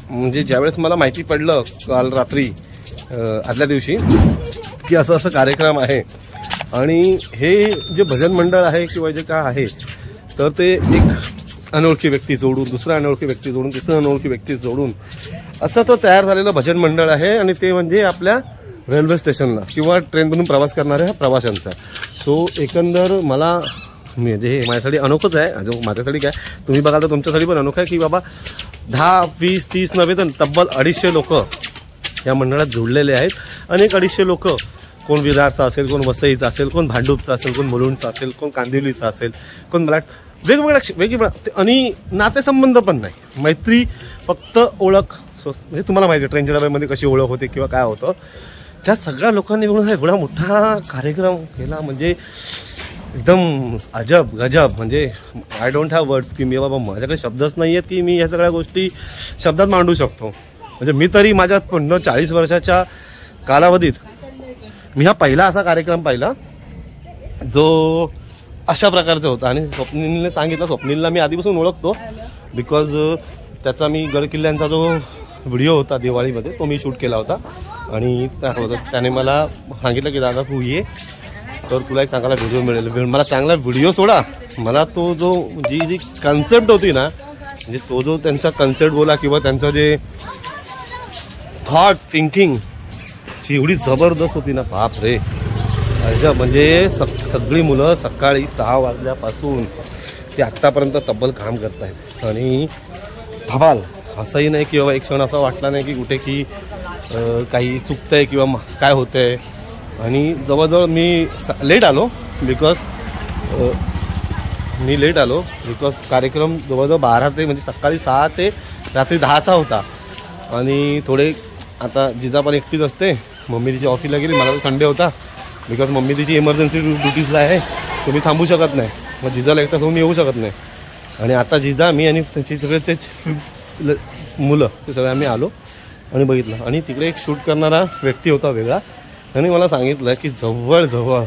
S1: म्हणजे ज्यावेळेस मला माहिती पडलं काल रात्री आदल्या दिवशी की असं असं कार्यक्रम आहे आणि हे जे भजन मंडळ आहे किंवा जे काय आहे तर ते एक अनोळखी व्यक्ती जोडून, दुसरा अनोळखी व्यक्ती जोडून, तिसरा अनोळखी व्यक्ती जोडून असं तो तयार झालेलं भजन मंडळ आहे. आणि ते म्हणजे आपल्या रेल्वे स्टेशनला किंवा ट्रेनमधून प्रवास करणाऱ्या प्रवाशांचा. तो एकंदर मला म्हणजे हे माझ्यासाठी अनोखंच आहे. माझ्यासाठी काय, तुम्ही बघाल तर तुमच्यासाठी पण अनोखं आहे की बाबा 10, 20, 30 नव्हे तर तब्बल 250 लोक या मंडळात जोडलेले आहेत. अनेक 250 लोक, कोण विरारचा असेल, कोण वसईचा असेल, कोण भांडूपचा असेल, कोण मुलुंडचा असेल, कोण कांदिवलीचा असेल, कोण मराठ, वेगवेगळ्या आणि नातेसंबंध पण नाही, मैत्री फक्त ओळख. म्हणजे तुम्हाला माहिती आहे ट्रेनच्या डब्यामध्ये कशी ओळख होते किंवा काय होतं. त्या सगळ्या लोकांनी मिळून हा एवढा मोठा कार्यक्रम केला म्हणजे एकदम अजब गजब. म्हणजे आय डोंट हॅव वर्ड्स की मी बाबा माझ्याकडे शब्दच नाही आहेत की मी या सगळ्या गोष्टी शब्दात मांडू शकतो. म्हणजे मी तरी माझ्या 40 वर्षाच्या कालावधीत मी हा पहिला असा कार्यक्रम पाहिला जो अशा प्रकारचा होता. आणि स्वप्नीलने सांगितलं, स्वप्नीलला मी आधीपासून ओळखतो बिकॉज त्याचा मी गड किल्ल्यांचा जो व्हिडिओ होता दिवाळीमध्ये तो मी शूट केला होता. आणि त्याने मला सांगितलं की दादा तू ये तर तुला एक चांगला व्हिडिओ मिळेल. मला चांगला व्हिडिओ सोडा, मला तो जो जी कन्सेप्ट होती ना, म्हणजे तो जो त्यांचा कन्सेप्ट बोला किंवा त्यांचं जे थॉट थिंकिंग ची एवढी जबरदस्त होती ना, बाप रे. म्हणजे सगळी मुलं सकाळी 6 वाजल्यापासून ते आत्तापर्यंत तब्बल काम करत आहेत. आणि धमाल, असंही नाही की बाबा एक क्षण असा वाटला नाही की कुठे की काही चुकतंय किंवा काय होतंय. आणि जवळजवळ मी लेट आलो बिकॉज कार्यक्रम जवळजवळ 12 ते म्हणजे सकाळी 6 ते रात्री 10चा होता. आणि थोडे आता जिजा पण एकटीच असते, मम्मी तिची ऑफिसला गेली, मला तर संडे होता बिकॉज मम्मी तिची इमर्जन्सी ड्युटीजला आहे, तुम्ही थांबू शकत नाही, मग जिजाला एकटा सोडून येऊ शकत नाही. आणि आता जिजा, मी आणि त्याची सगळेचे मुलं ते सगळे आम्ही आलो आणि बघितलं. आणि तिकडे एक शूट करणारा व्यक्ती होता वेगळा, त्याने मला सांगितलं की जवळजवळ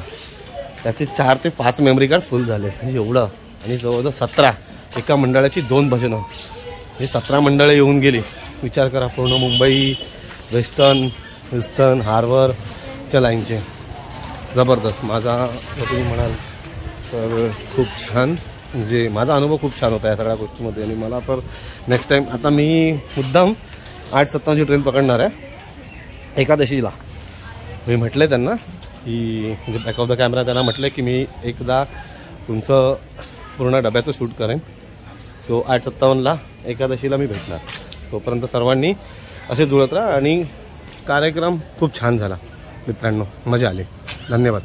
S1: त्याचे 4 ते 5 मेमरी कार्ड फुल झाले म्हणजे एवढं. आणि जवळजवळ 17 एका मंडळाची 2 भजनं, हे 17 मंडळं येऊन गेली. विचार करा, पूर्ण मुंबई वेस्टर्न ईस्टर्न हार्बरच्या लाईनचे. जबरदस्त. माझा तुम्ही म्हणाल तर खूप छान, म्हणजे माझा अनुभव खूप छान होता या सगळ्या गोष्टीमध्ये. आणि मला तर नेक्स्ट टाईम आता मी मुद्दाम 8:57ची ट्रेन पकडणार आहे एकादशीला. मी म्हटलं आहे त्यांना की म्हणजे बॅक ऑफ द कॅमेरा त्यांना म्हटलं की मी एकदा तुमचं पूर्ण डब्याचं शूट करेन. सो 8:57ला एकादशीला मी भेटणार. तोपर्यंत सर्वांनी असे जुळत राहा आणि कार्यक्रम खूप छान झाला मित्रांनो, मजा आली. धन्यवाद.